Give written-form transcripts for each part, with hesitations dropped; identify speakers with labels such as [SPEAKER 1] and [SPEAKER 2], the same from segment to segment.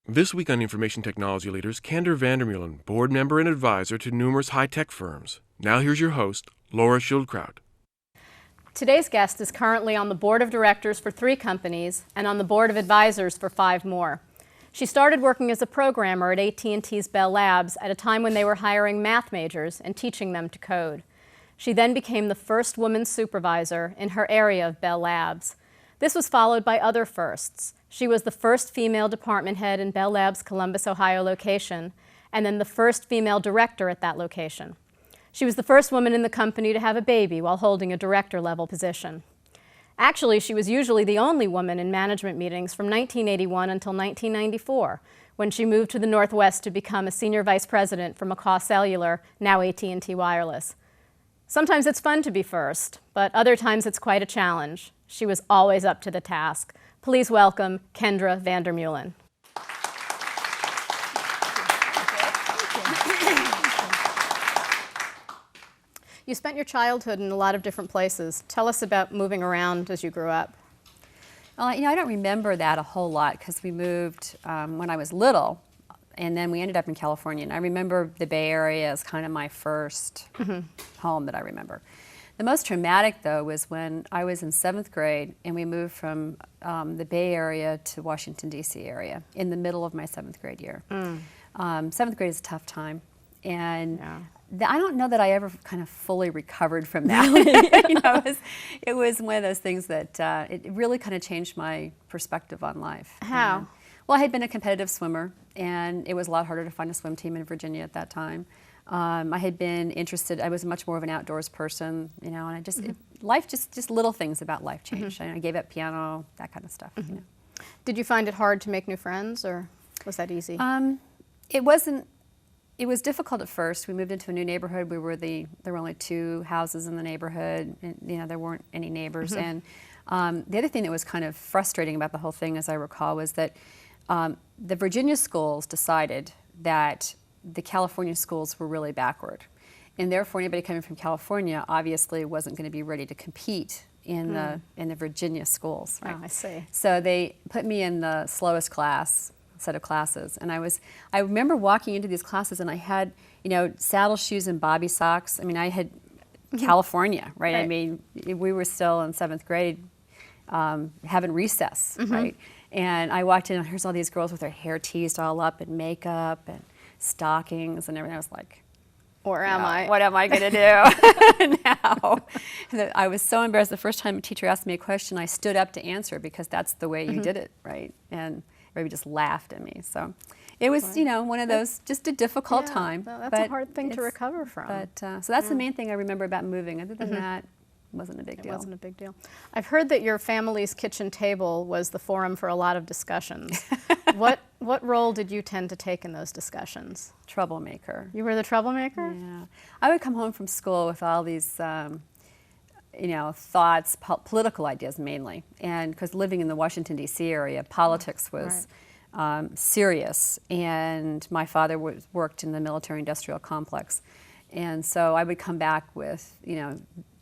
[SPEAKER 1] This week on Information Technology Leaders, Kendra Vandermeulen, board member and advisor to numerous high-tech firms. Now here's your host, Laura Schildkraut.
[SPEAKER 2] Today's guest is currently on the board of directors for 3 companies and on the board of advisors for 5 more. She started working as a programmer at AT&T's Bell Labs at a time when they were hiring math majors and teaching them to code. She then became the first woman supervisor in her area of Bell Labs. This was followed by other firsts. She was the first female department head in Bell Labs' Columbus, Ohio location, and then the first female director at that location. She was the first woman in the company to have a baby while holding a director-level position. Actually, she was usually the only woman in management meetings from 1981 until 1994, when she moved to the Northwest to become a senior vice president for McCaw Cellular, now AT&T Wireless. Sometimes it's fun to be first, but other times it's quite a challenge. She was always up to the task. Please welcome Kendra Vandermeulen. You spent your childhood in a lot of different places. Tell us about moving around as you grew up.
[SPEAKER 3] I don't remember that a whole lot because we moved when I was little, and then we ended up in California. And I remember the Bay Area as kind of my first home that I remember. The most traumatic, though, was when I was in 7th grade and we moved from the Bay Area to Washington, D.C. area in the middle of my 7th grade year. 7th grade is a tough time. And I don't know that I ever kind of fully recovered from that. It was one of those things that it really kind of changed my perspective on life.
[SPEAKER 2] How?
[SPEAKER 3] Well, I had been a competitive swimmer, and it was a lot harder to find a swim team in Virginia at that time. I had been interested, I was much more of an outdoors person, and I just, life, just little things about life changed. I gave up piano, that kind of stuff.
[SPEAKER 2] Did you find it hard to make new friends, or was that easy?
[SPEAKER 3] It was difficult at first. We moved into a new neighborhood. There were only 2 houses in the neighborhood, and there weren't any neighbors. And the other thing that was kind of frustrating about the whole thing, as I recall, was that the Virginia schools decided that the California schools were really backward. And therefore, anybody coming from California obviously wasn't going to be ready to compete in the Virginia schools. Right?
[SPEAKER 2] Oh, I see.
[SPEAKER 3] So they put me in the slowest set of classes. And I remember walking into these classes and I had, saddle shoes and bobby socks. I mean, I had California, right? I mean, we were still in 7th grade having recess, right? And I walked in and here's all these girls with their hair teased all up and makeup and stockings and everything. I was like,
[SPEAKER 2] or am I?
[SPEAKER 3] What am I going to do now? And I was so embarrassed. The first time a teacher asked me a question, I stood up to answer because that's the way you did it, right? And everybody just laughed at me. So it was, one of those, just a difficult time.
[SPEAKER 2] Well, that's a hard thing to recover from.
[SPEAKER 3] But so that's the main thing I remember about moving. Other than that, wasn't a big deal.
[SPEAKER 2] It wasn't a big deal. I've heard that your family's kitchen table was the forum for a lot of discussions. What role did you tend to take in those discussions?
[SPEAKER 3] Troublemaker.
[SPEAKER 2] You were the troublemaker?
[SPEAKER 3] Yeah. I would come home from school with all these, thoughts, political ideas mainly. And because living in the Washington, D.C. area, politics was serious. And my father worked in the military-industrial complex. And so I would come back with,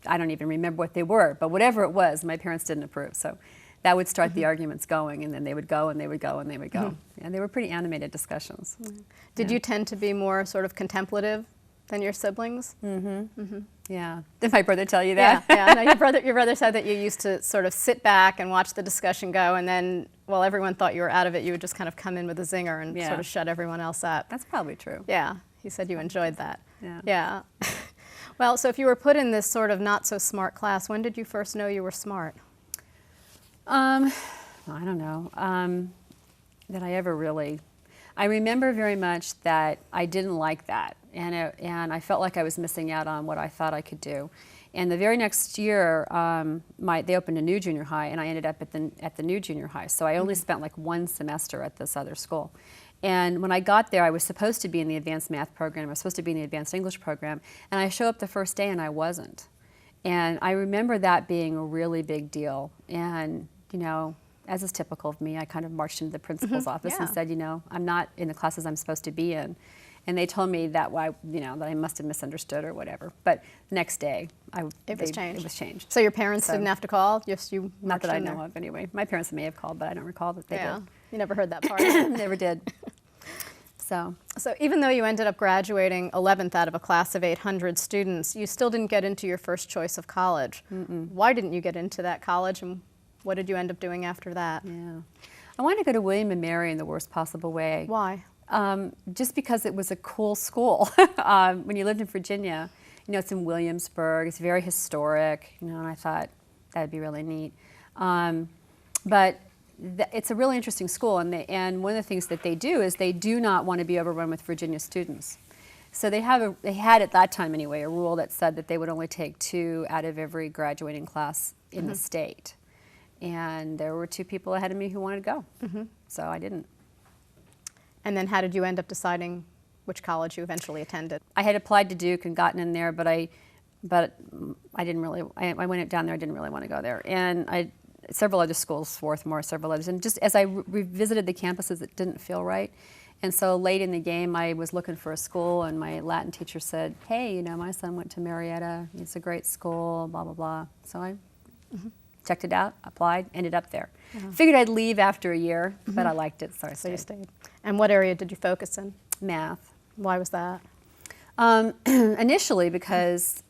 [SPEAKER 3] I don't even remember what they were, but whatever it was, my parents didn't approve. So that would start the arguments going, and then they would go, and they would go, and they would go. And they were pretty animated discussions.
[SPEAKER 2] Did you tend to be more sort of contemplative than your siblings?
[SPEAKER 3] Yeah. Did my brother tell you that?
[SPEAKER 2] Yeah. No, your brother said that you used to sort of sit back and watch the discussion go, and then while everyone thought you were out of it, you would just kind of come in with a zinger and sort of shut everyone else up.
[SPEAKER 3] That's probably true.
[SPEAKER 2] Yeah. He said you enjoyed that.
[SPEAKER 3] Yeah.
[SPEAKER 2] Well, so if you were put in this sort of not so smart class, when did you first know you were smart?
[SPEAKER 3] I don't know. That I ever really. I remember very much that I didn't like that, and I felt like I was missing out on what I thought I could do. And the very next year, they opened a new junior high, and I ended up at the new junior high. So I only spent like 1 semester at this other school. And when I got there, I was supposed to be in the advanced math program. I was supposed to be in the advanced English program. And I show up the first day, and I wasn't. And I remember that being a really big deal. And, as is typical of me, I kind of marched into the principal's office and said, I'm not in the classes I'm supposed to be in. And they told me that that I must have misunderstood or whatever. But the next day,
[SPEAKER 2] It was changed.
[SPEAKER 3] It was changed.
[SPEAKER 2] So your parents didn't have to call? Just you
[SPEAKER 3] Not that
[SPEAKER 2] marched
[SPEAKER 3] I
[SPEAKER 2] in
[SPEAKER 3] know
[SPEAKER 2] there?
[SPEAKER 3] of, anyway. My parents may have called, but I don't recall that they
[SPEAKER 2] Yeah,
[SPEAKER 3] did.
[SPEAKER 2] you never heard that part.
[SPEAKER 3] Never did. So
[SPEAKER 2] Even though you ended up graduating 11th out of a class of 800 students, you still didn't get into your first choice of college. Why didn't you get into that college, and what did you end up doing after that?
[SPEAKER 3] yeah, I wanted to go to William and Mary in the worst possible way.
[SPEAKER 2] Why?
[SPEAKER 3] Just because it was a cool school. When you lived in Virginia, it's in Williamsburg. It's very historic, and I thought that'd be really neat. But it's a really interesting school, and one of the things that they do is they do not want to be overrun with Virginia students. So they had at that time anyway a rule that said that they would only take 2 out of every graduating class in the state. And there were 2 people ahead of me who wanted to go, so I didn't.
[SPEAKER 2] And then how did you end up deciding which college you eventually attended?
[SPEAKER 3] I had applied to Duke and gotten in there, but I didn't really. I went down there. I didn't really want to go there, and several other schools, Swarthmore, several others, and just as I revisited the campuses, it didn't feel right. And so late in the game, I was looking for a school, and my Latin teacher said, "Hey, my son went to Marietta. It's a great school. Blah blah blah." So I checked it out, applied, ended up there. Figured I'd leave after a year, but I liked it, so I stayed.
[SPEAKER 2] So you stayed. And what area did you focus in?
[SPEAKER 3] Math.
[SPEAKER 2] Why was that?
[SPEAKER 3] Initially, because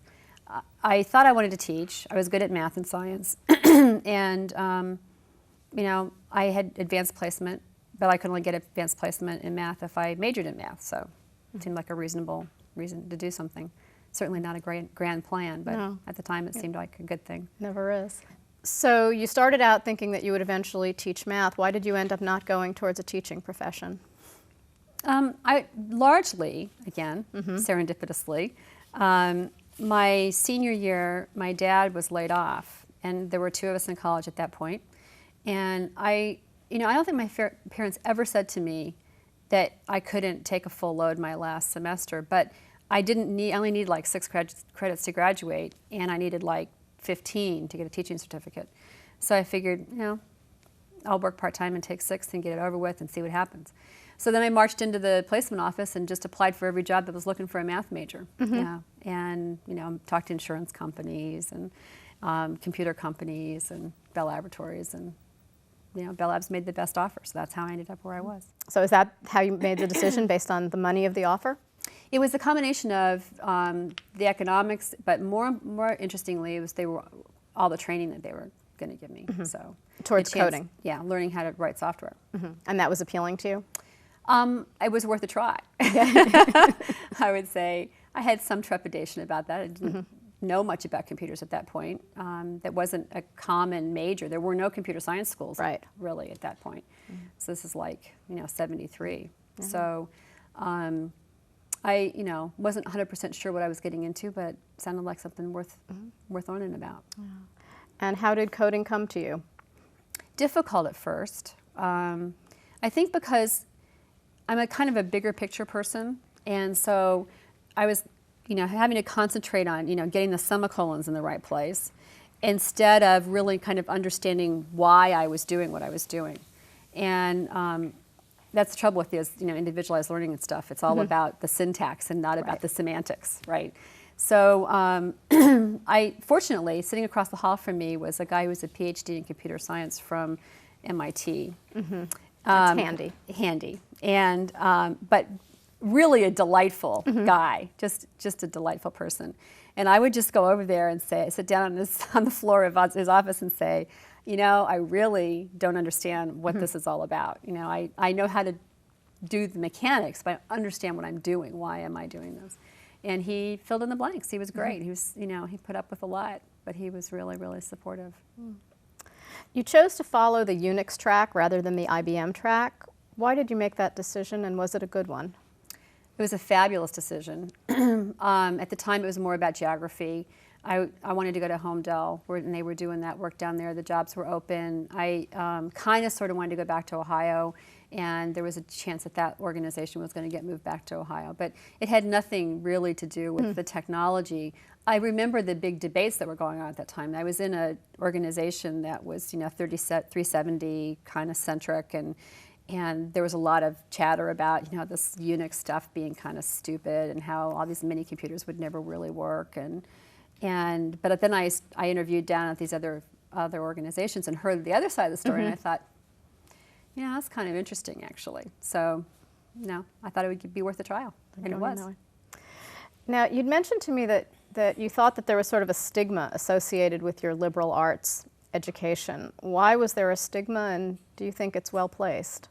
[SPEAKER 3] I thought I wanted to teach. I was good at math and science, and I had advanced placement, but I could only get advanced placement in math if I majored in math. So it seemed like a reasonable reason to do something. Certainly not a grand plan, but
[SPEAKER 2] No.
[SPEAKER 3] at the time it seemed like a good thing.
[SPEAKER 2] Never is. So you started out thinking that you would eventually teach math. Why did you end up not going towards a teaching profession?
[SPEAKER 3] I largely, again, serendipitously, my senior year, my dad was laid off, and there were 2 of us in college at that point. And I don't think my parents ever said to me that I couldn't take a full load my last semester, but I only needed like 6 credits to graduate, and I needed like 15 to get a teaching certificate. So I figured, I'll work part-time and take 6 and get it over with and see what happens. So then I marched into the placement office and just applied for every job that was looking for a math major. Yeah, and talked to insurance companies and computer companies and Bell Laboratories, and Bell Labs made the best offer. So that's how I ended up where I was.
[SPEAKER 2] So is that how you made the decision, based on the money of the offer?
[SPEAKER 3] It was a combination of the economics, but more interestingly, it was all the training that they were going to give me. So
[SPEAKER 2] Towards
[SPEAKER 3] the chance-
[SPEAKER 2] coding?
[SPEAKER 3] Yeah, learning how to write software.
[SPEAKER 2] And that was appealing to you?
[SPEAKER 3] It was worth a try. I would say I had some trepidation about that. I didn't know much about computers at that point. That wasn't a common major. There were no computer science schools, really, at that point. So this is like 73. So I wasn't 100% sure what I was getting into, but it sounded like something worth learning about.
[SPEAKER 2] And how did coding come to you?
[SPEAKER 3] Difficult at first. I think because I'm a kind of a bigger picture person, and so I was, having to concentrate on, getting the semicolons in the right place, instead of really kind of understanding why I was doing what I was doing. And that's the trouble with this, individualized learning and stuff. It's all about the syntax and not about the semantics, right? So fortunately, sitting across the hall from me was a guy who was a PhD in computer science from MIT.
[SPEAKER 2] That's handy.
[SPEAKER 3] Handy, and but really a delightful guy, just a delightful person. And I would just go over there and sit down on the floor of his office and say, I really don't understand what this is all about. I know how to do the mechanics, but I understand what I'm doing. Why am I doing this? And he filled in the blanks. He was great. He was, he put up with a lot, but he was really, really supportive.
[SPEAKER 2] You chose to follow the Unix track rather than the IBM track. Why did you make that decision, and was it a good one?
[SPEAKER 3] It was a fabulous decision. At the time, it was more about geography. I wanted to go to Homedale, and they were doing that work down there. The jobs were open. I kind of sort of wanted to go back to Ohio, and there was a chance that that organization was going to get moved back to Ohio. But it had nothing really to do with the technology. I remember the big debates that were going on at that time. I was in an organization that was, 370 kind of centric, and and there was a lot of chatter about, you know, this Unix stuff being kind of stupid and how all these mini computers would never really work. But then I interviewed down at these other organizations and heard the other side of the story, and I thought, yeah, that's kind of interesting, actually. So, you know, I thought it would be worth a trial, and it was.
[SPEAKER 2] Now, you'd mentioned to me that you thought that there was sort of a stigma associated with your liberal arts education. Why was there a stigma, and do you think it's well placed?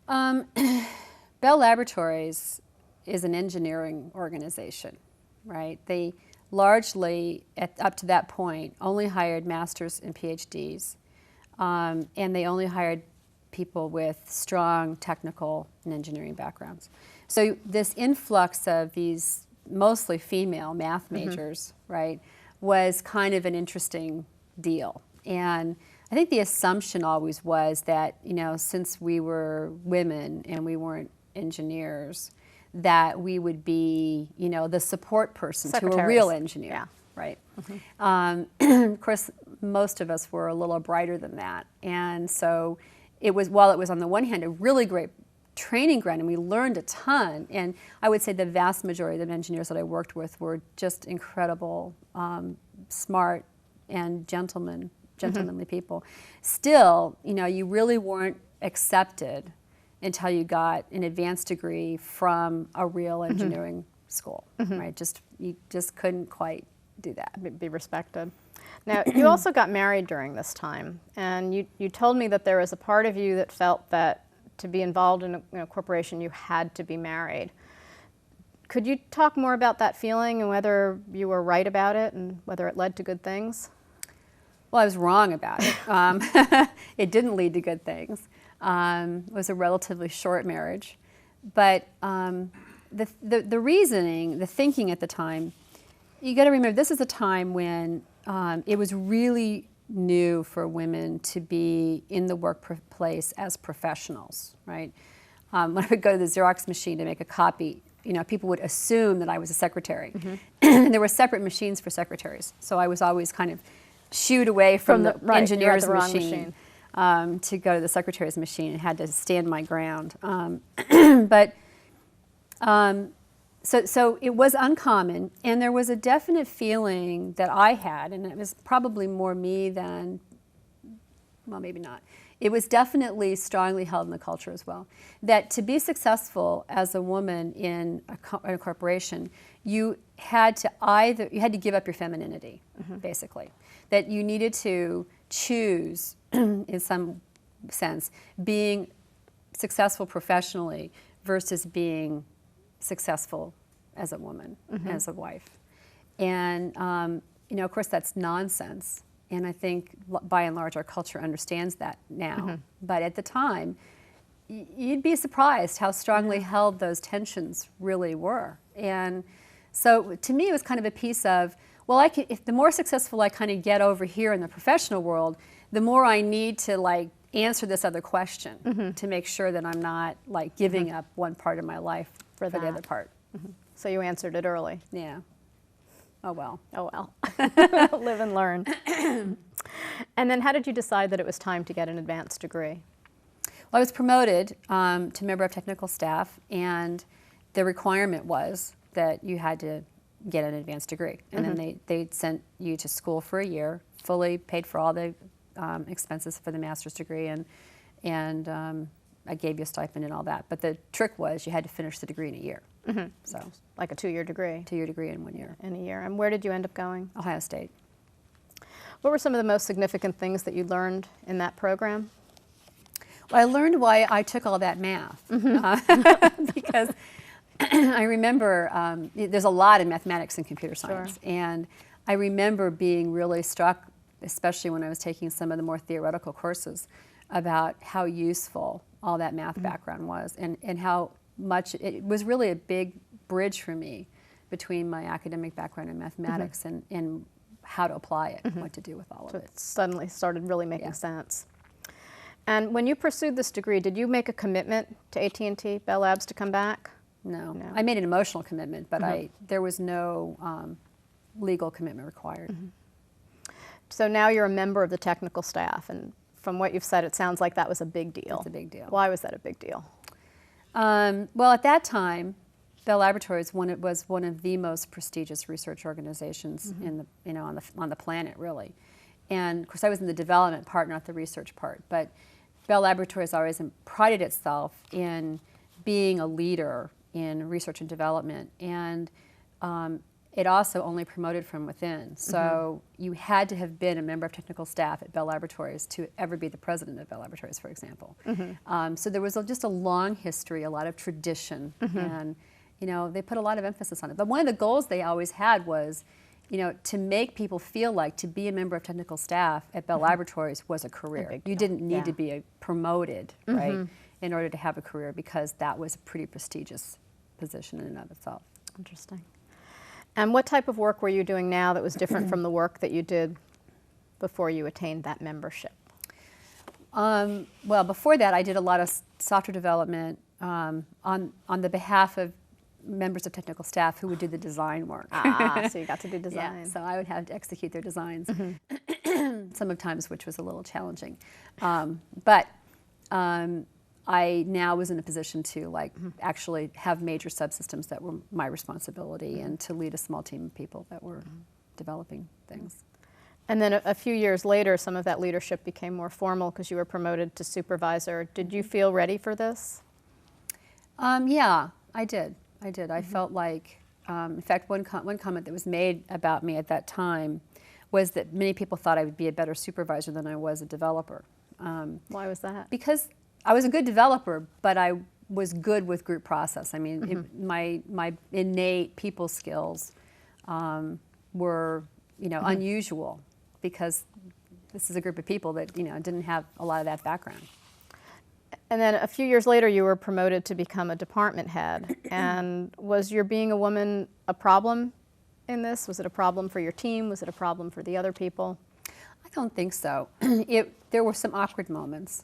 [SPEAKER 3] Bell Laboratories is an engineering organization, right? They largely, up to that point, only hired masters and PhDs, and they only hired people with strong technical and engineering backgrounds. So this influx of these mostly female math majors, right, was kind of an interesting deal. And I think the assumption always was that, you know, since we were women and we weren't engineers, that we would be, you know, the support person to a real engineer, right? Of course, most of us were a little brighter than that. And so it was, while it was on the one hand a really great training ground and we learned a ton, and I would say the vast majority of the engineers that I worked with were just incredible, smart and gentlemanly people. Still, you know, you really weren't accepted until you got an advanced degree from a real engineering school, right? You just couldn't quite do that.
[SPEAKER 2] Be respected. Now, you also got married during this time, and you told me that there was a part of you that felt that to be involved in a corporation, you had to be married. Could you talk more about that feeling and whether you were right about it and whether it led to good things?
[SPEAKER 3] Well, I was wrong about it. It didn't lead to good things. It was a relatively short marriage. But the reasoning, the thinking at the time, you got to remember this is a time when it was really new for women to be in the workplace as professionals, right? When I would go to the Xerox machine to make a copy, you know, people would assume that I was a secretary. And there were separate machines for secretaries. So I was always kind of shooed away from the engineer's machine to go to the secretary's machine and had to stand my ground. So it was uncommon, and there was a definite feeling that I had, and it was probably more me than, well, maybe not. It was definitely strongly held in the culture as well, that to be successful as a woman in a corporation, you had to give up your femininity, basically. That you needed to choose, in some sense, being successful professionally versus being successful as a woman, as a wife. And, you know, of course, that's nonsense. And I think, by and large, our culture understands that now. But at the time, you'd be surprised how strongly held those tensions really were. And so, to me, it was kind of a piece of, well, if the more successful I kind of get over here in the professional world, the more I need to, like, answer this other question to make sure that I'm not, like, giving up one part of my life for the other part.
[SPEAKER 2] So you answered it early.
[SPEAKER 3] Yeah. Oh, well.
[SPEAKER 2] Oh, well. Live and learn. And then how did you decide that it was time to get an advanced degree?
[SPEAKER 3] Well, I was promoted to member of technical staff, and the requirement was that you had to get an advanced degree. And then they sent you to school for a year, fully paid for all the expenses for the master's degree, and I gave you a stipend and all that. But the trick was you had to finish the degree in a year. So,
[SPEAKER 2] like a 2-year degree?
[SPEAKER 3] 2-year degree in 1 year.
[SPEAKER 2] In a year. And where did you end up going?
[SPEAKER 3] Ohio State.
[SPEAKER 2] What were some of the most significant things that you learned in that program?
[SPEAKER 3] Well, I learned why I took all that math. Because I remember there's a lot in mathematics and computer science. And I remember being really struck, especially when I was taking some of the more theoretical courses, about how useful all that math background was, and how much it was really a big bridge for me between my academic background in mathematics and how to apply it, what to do with all of it.
[SPEAKER 2] It suddenly started really making sense. And when you pursued this degree, did you make a commitment to AT&T Bell Labs to come back?
[SPEAKER 3] No. I made an emotional commitment, but there was no legal commitment required.
[SPEAKER 2] So now you're a member of the technical staff, and from what you've said, it sounds like that was a big deal.
[SPEAKER 3] It's a big deal.
[SPEAKER 2] Why was that a big deal?
[SPEAKER 3] Well, at that time, Bell Laboratories was one of the most prestigious research organizations in the, on the planet, really. And of course, I was in the development part, not the research part. But Bell Laboratories always prided itself in being a leader in research and development, and it also only promoted from within. So you had to have been a member of technical staff at Bell Laboratories to ever be the president of Bell Laboratories, for example. So there was just a long history, a lot of tradition, and they put a lot of emphasis on it. But one of the goals they always had was, to make people feel like to be a member of technical staff at Bell Laboratories was a career. You didn't need to be promoted, right, in order to have a career, because that was a pretty prestigious position in and of itself.
[SPEAKER 2] Interesting. And what type of work were you doing now that was different from the work that you did before you attained that membership?
[SPEAKER 3] Well, before that, I did a lot of software development on the behalf of members of technical staff who would do the design work.
[SPEAKER 2] So you got to do design.
[SPEAKER 3] Yeah, so I would have to execute their designs, sometimes which was a little challenging. But I now was in a position to actually have major subsystems that were my responsibility and to lead a small team of people that were developing things.
[SPEAKER 2] And then a few years later, some of that leadership became more formal because you were promoted to supervisor. Did you feel ready for this?
[SPEAKER 3] Yeah, I did. I felt like, in fact, one comment that was made about me at that time was that many people thought I would be a better supervisor than I was a developer.
[SPEAKER 2] Why was that?
[SPEAKER 3] Because I was a good developer, but I was good with group process. I mean, my innate people skills were, unusual, because this is a group of people that, didn't have a lot of that background.
[SPEAKER 2] And then a few years later, you were promoted to become a department head. And was your being a woman a problem in this? Was it a problem for your team? Was it a problem for the other people?
[SPEAKER 3] I don't think so. There were some awkward moments.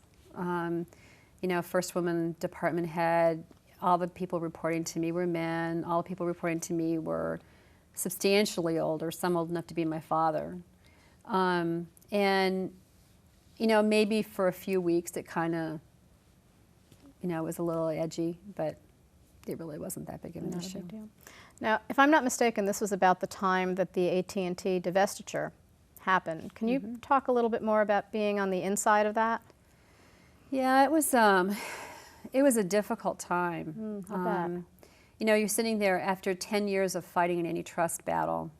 [SPEAKER 3] First woman department head, all the people reporting to me were men. All the people reporting to me were substantially older, some old enough to be my father. And, maybe for a few weeks it kind of, was a little edgy, but it really wasn't that big of an issue.
[SPEAKER 2] Now, if I'm not mistaken, this was about the time that the AT&T divestiture happened. Can you talk a little bit more about being on the inside of that?
[SPEAKER 3] Yeah, it was a difficult time. You're sitting there after 10 years of fighting an antitrust battle,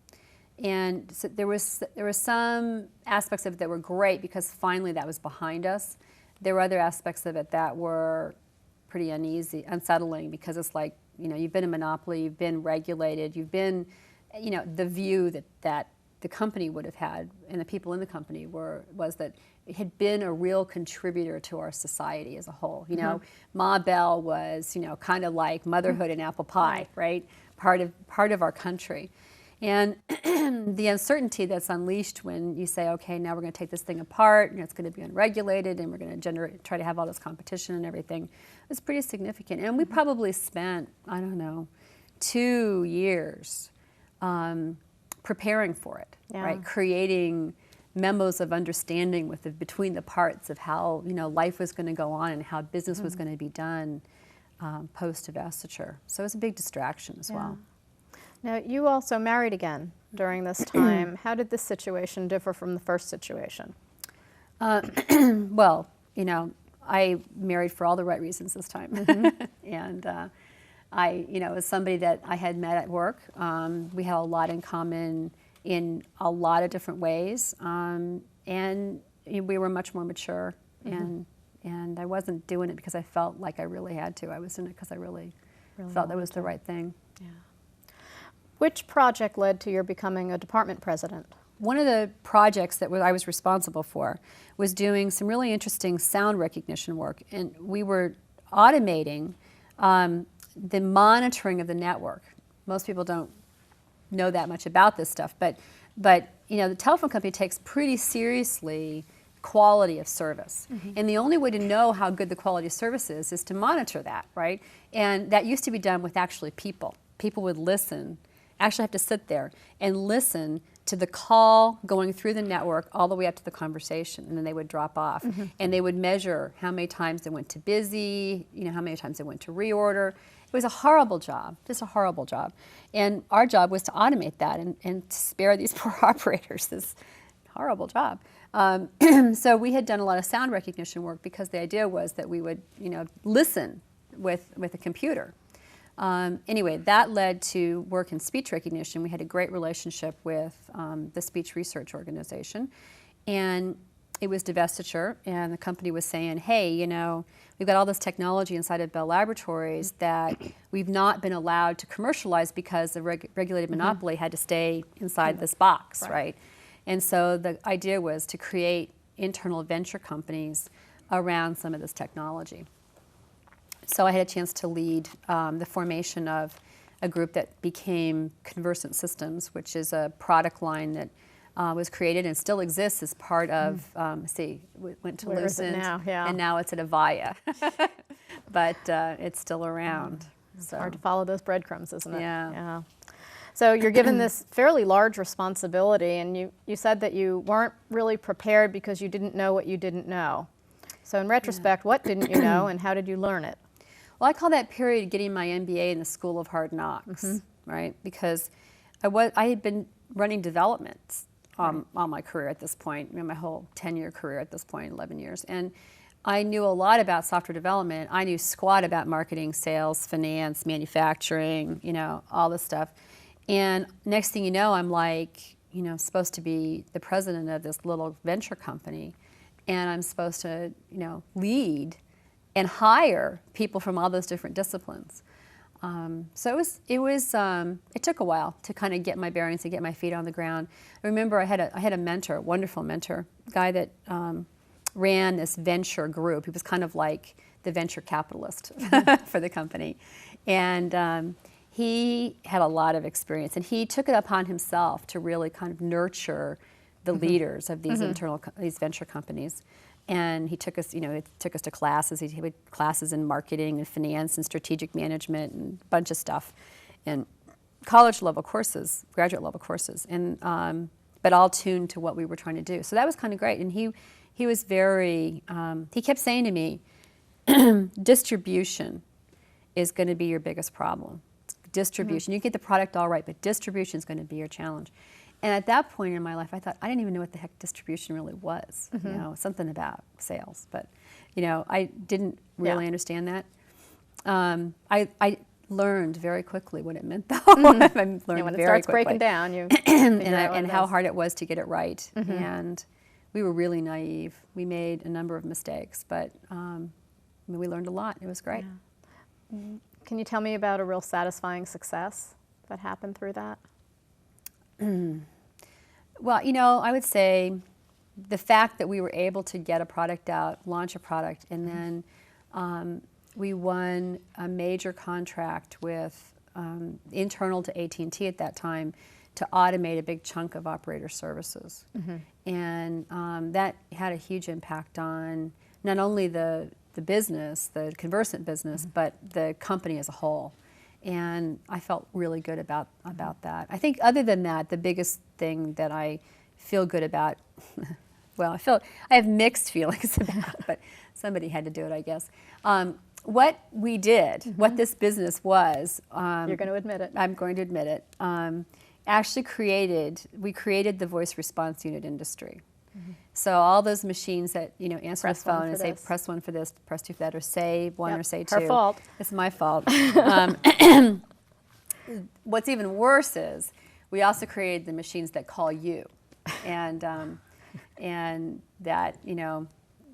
[SPEAKER 3] and so there were some aspects of it that were great because finally that was behind us. There were other aspects of it that were pretty unsettling, because it's like, you've been a monopoly, you've been regulated, you've been, the view that the company would have had and the people in the company was that it had been a real contributor to our society as a whole. Ma Bell was, kind of like motherhood and apple pie, right? Part of our country. And the uncertainty that's unleashed when you say, okay, now we're going to take this thing apart, and it's going to be unregulated, and we're going to try to have all this competition and everything, is pretty significant. And we probably spent, 2 years preparing for it, right? Creating memos of understanding between the parts of how life was going to go on and how business was going to be done post divestiture. So it was a big distraction as well.
[SPEAKER 2] Now, you also married again during this time. How did this situation differ from the first situation?
[SPEAKER 3] Well, I married for all the right reasons this time. And it was somebody that I had met at work. We had a lot in common in a lot of different ways. And we were much more mature. And I wasn't doing it because I felt like I really had to. I was doing it because I really felt that was the right thing.
[SPEAKER 2] Yeah. Which project led to your becoming a department president?
[SPEAKER 3] One of the projects that I was responsible for was doing some really interesting sound recognition work, and we were automating the monitoring of the network. Most people don't know that much about this stuff, but the telephone company takes pretty seriously quality of service. And the only way to know how good the quality of service is to monitor that, right? And that used to be done with actually people. People would listen, actually have to sit there and listen to the call going through the network all the way up to the conversation, and then they would drop off. And they would measure how many times they went to busy, how many times they went to reorder. It was a horrible job, just a horrible job. And our job was to automate that and to spare these poor operators this horrible job. So we had done a lot of sound recognition work because the idea was that we would, listen with a computer. Anyway, that led to work in speech recognition. We had a great relationship with the speech research organization, and it was divestiture, and the company was saying, hey, we've got all this technology inside of Bell Laboratories that we've not been allowed to commercialize because the regulated monopoly had to stay inside this box, right? And so the idea was to create internal venture companies around some of this technology. So I had a chance to lead the formation of a group that became Conversant Systems, which is a product line that was created and still exists as part of, went to Lucent, and now it's at Avaya. But it's still around.
[SPEAKER 2] It's hard to follow those breadcrumbs, isn't it?
[SPEAKER 3] Yeah.
[SPEAKER 2] So you're given this fairly large responsibility, and you said that you weren't really prepared because you didn't know what you didn't know. So in retrospect, what didn't you know, and how did you learn it?
[SPEAKER 3] Well, I call that period getting my MBA in the School of Hard Knocks, right? Because I had been running development all my career at this point, my whole 10-year career at this point, 11 years. And I knew a lot about software development. I knew squat about marketing, sales, finance, manufacturing, all this stuff. And next thing you know, I'm like, supposed to be the president of this little venture company. And I'm supposed to, lead and hire people from all those different disciplines. So it took a while to kind of get my bearings and get my feet on the ground. I remember I had a mentor, wonderful mentor, guy that ran this venture group. He was kind of like the venture capitalist for the company. And he had a lot of experience, and he took it upon himself to really kind of nurture the leaders of these these venture companies. And he took us, to classes. He had classes in marketing and finance and strategic management and a bunch of stuff, and college level courses, graduate level courses, and but all tuned to what we were trying to do. So that was kind of great. And he was very. He kept saying to me, distribution is going to be your biggest problem. Distribution. You get the product all right, but distribution is going to be your challenge. And at that point in my life, I thought, I didn't even know what the heck distribution really was. Something about sales, but I didn't really understand that. I learned very quickly what it meant, though. I learned
[SPEAKER 2] when it
[SPEAKER 3] very
[SPEAKER 2] starts
[SPEAKER 3] quickly.
[SPEAKER 2] breaking down, you
[SPEAKER 3] and how hard it was to get it right. And we were really naive. We made a number of mistakes, but we learned a lot. It was great.
[SPEAKER 2] Yeah. Can you tell me about a real satisfying success that happened through that?
[SPEAKER 3] Well, I would say the fact that we were able to get a product out, launch a product, and then we won a major contract with internal to AT&T at that time to automate a big chunk of operator services. And that had a huge impact on not only the business, the Conversant business, but the company as a whole. And I felt really good about that. I think other than that, the biggest thing that I feel good about, well, I have mixed feelings about, but somebody had to do it, I guess. What we did, what this business was.
[SPEAKER 2] You're going to admit it.
[SPEAKER 3] I'm going to admit it. We created the voice response unit industry. So all those machines that answer the phone and say press 1 for this, press 2 for that, or say 1 or say 2.
[SPEAKER 2] Her fault.
[SPEAKER 3] It's my fault. What's even worse is we also created the machines that call you, and that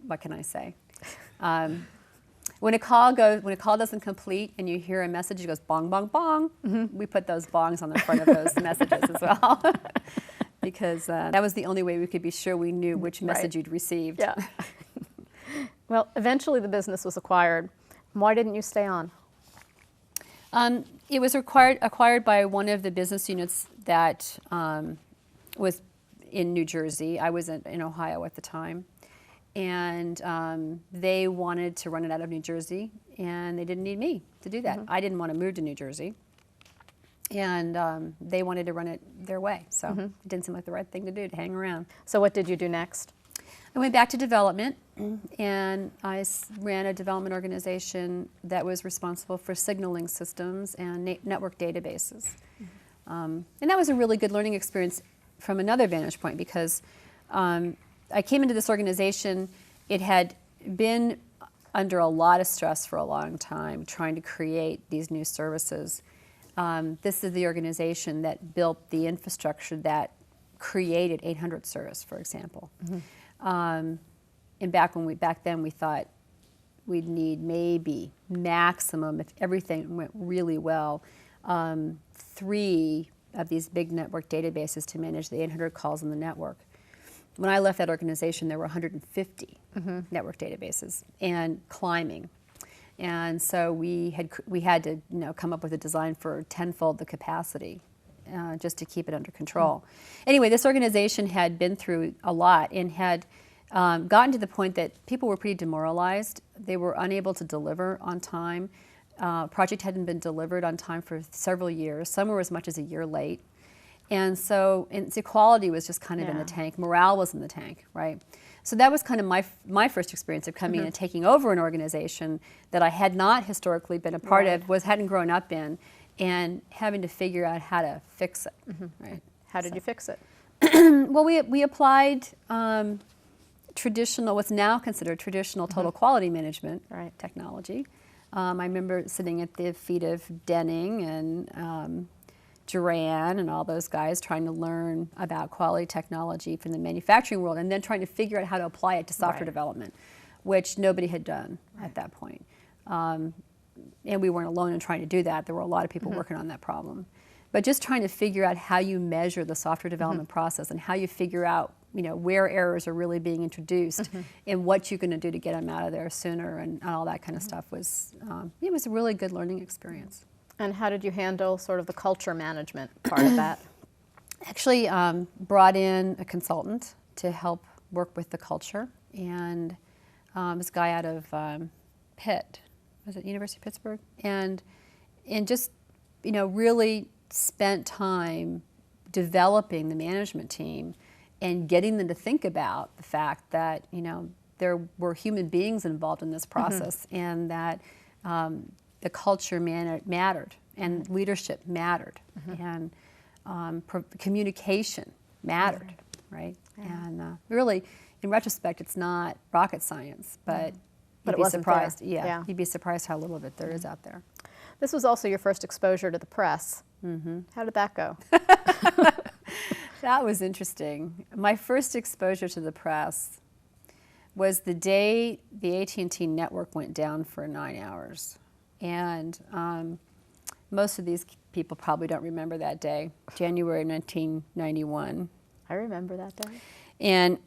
[SPEAKER 3] what can I say? When a call doesn't complete and you hear a message, it goes bong bong bong. We put those bongs on the front of those messages as well. Because that was the only way we could be sure we knew which message you'd received.
[SPEAKER 2] Yeah. Well, eventually the business was acquired. Why didn't you stay on?
[SPEAKER 3] It was acquired by one of the business units that was in New Jersey. I was in Ohio at the time. And they wanted to run it out of New Jersey, and they didn't need me to do that. I didn't want to move to New Jersey. And they wanted to run it their way, so it didn't seem like the right thing to do, to hang around.
[SPEAKER 2] So what did you do next?
[SPEAKER 3] I went back to development, and I ran a development organization that was responsible for signaling systems and network databases. And that was a really good learning experience from another vantage point, because I came into this organization, it had been under a lot of stress for a long time, trying to create these new services. This is the organization that built the infrastructure that created 800 service, for example. And back then we thought we'd need maybe maximum, if everything went really well, 3 of these big network databases to manage the 800 calls in the network. When I left that organization, there were 150 network databases and climbing. And so we had to come up with a design for tenfold the capacity just to keep it under control. Anyway, this organization had been through a lot and had gotten to the point that people were pretty demoralized. They were unable to deliver on time. Project hadn't been delivered on time for several years. Some were as much as a year late. And so quality was just kind of in the tank. Morale was in the tank, right? So that was kind of my first experience of coming in and taking over an organization that I had not historically been a part of, hadn't grown up in, and having to figure out how to fix it, right?
[SPEAKER 2] How did you fix it?
[SPEAKER 3] Well, we applied traditional, what's now considered traditional total quality management technology. I remember sitting at the feet of Denning and Duran and all those guys trying to learn about quality technology from the manufacturing world, and then trying to figure out how to apply it to software development, which nobody had done at that point. And we weren't alone in trying to do that. There were a lot of people working on that problem. But just trying to figure out how you measure the software development process and how you figure out where errors are really being introduced and what you're going to do to get them out of there sooner and all that kind of stuff was, it was a really good learning experience.
[SPEAKER 2] And how did you handle sort of the culture management part of that?
[SPEAKER 3] Actually brought in a consultant to help work with the culture, and this guy out of Pitt, was it University of Pittsburgh? And just, really spent time developing the management team and getting them to think about the fact that, there were human beings involved in this process, and that the culture mattered, and leadership mattered, and communication mattered, right? And really, in retrospect, it's not rocket science, but you'd be surprised. Yeah, you'd be surprised how little of it there is out there.
[SPEAKER 2] This was also your first exposure to the press. How did that go?
[SPEAKER 3] That was interesting. My first exposure to the press was the day the AT&T network went down for 9 hours. And most of these people probably don't remember that day, January 1991.
[SPEAKER 2] I remember that day.
[SPEAKER 3] And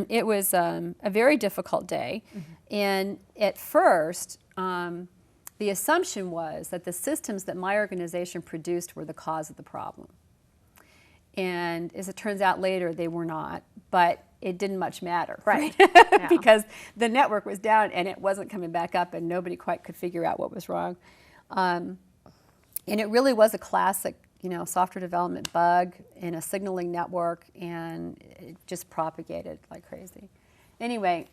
[SPEAKER 3] it was a very difficult day. And at first, the assumption was that the systems that my organization produced were the cause of the problem. And as it turns out later, they were not, but it didn't much matter, right? Because the network was down and it wasn't coming back up, and nobody quite could figure out what was wrong. And it really was a classic, software development bug in a signaling network, and it just propagated like crazy. Anyway,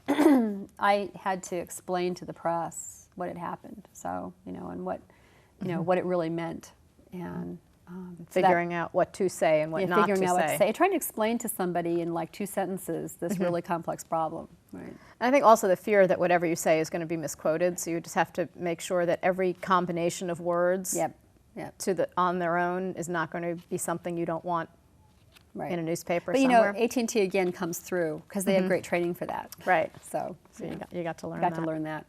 [SPEAKER 3] I had to explain to the press what had happened, so, and what, what it really meant, and
[SPEAKER 2] figuring out what to say and what not to say.
[SPEAKER 3] Figuring out what to say. Trying to explain to somebody in like 2 sentences this really complex problem. Right.
[SPEAKER 2] And I think also the fear that whatever you say is going to be misquoted, so you just have to make sure that every combination of words on their own is not going to be something you don't want in a newspaper somewhere.
[SPEAKER 3] But AT&T again comes through because they have great training for that.
[SPEAKER 2] Right.
[SPEAKER 3] So
[SPEAKER 2] you got to learn
[SPEAKER 3] that. Got to learn that.